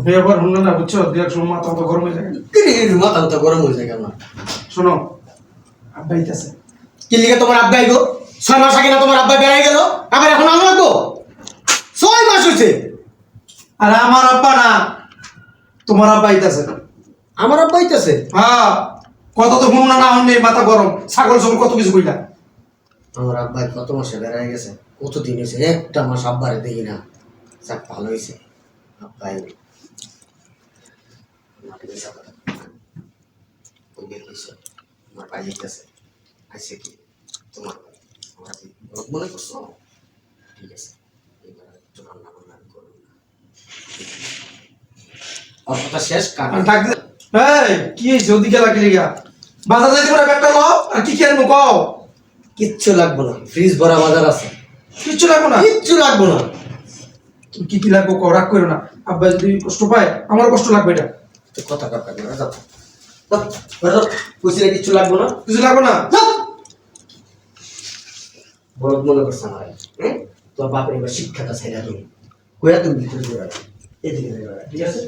ব্যবহার হলো না বুঝছো, দেখ সময় মাথা তো গরম হয়ে যায়। মাথা তো গরম হয়ে যায় কেন? শোনো, আব্বা আইতাছে। কি লিখে তোমার আব্বা আইগো? 6 মাস আগে না তোমার আব্বা বেড়াই গেল, আবার এখন আমি লাগবো? 6 মাস হয়েছে। আর আমার আব্বা না, তোমার আব্বা আইতাছে। আমার আব্বা আইতাছে? হ্যাঁ, কত তো ফোন না হলে মাথা গরম, ছাগল ছাগল কত কিছু কইলা। আমার আব্বা কত মাসে বেড়াই গেছে, কতদিন হয়েছে, একটা মাস আব্বারে দেখি না। যাক ভালো হয়েছে আব্বা আইবে। আমার ভাই আইতাছে, আইসে কি তোমার ভাই? আমার মনে করছো? ঠিক আছে, এবার একটু রান্না বান্না করুন। অতটা শেষ কাটা আর থাকতে এই কি যদি গেলা কি লিগা বাজার যাইতে পারে, ব্যাগটা লও। আর কি কি আনবো কও? কিচ্ছু লাগবো না, ফ্রিজ ভরা বাজার আছে। কিচ্ছু লাগবো না? কিচ্ছু লাগবো না। তুমি কি কি লাগবো কও, রাগ করো না। আব্বা যদি কষ্ট পায় আমারও কষ্ট লাগবে। এটা তো কথা কাটা না, যাও যাও, কইছিলে কিচ্ছু লাগবো না। কিছু লাগবো না? বড় মনে করছে আমার, হ্যাঁ? তোর বাপের এবার শিক্ষাটা ছেড়ে তুমি কইয়া তুমি ভিতরে যাবে, এদিকে যাবে, ঠিক আছে?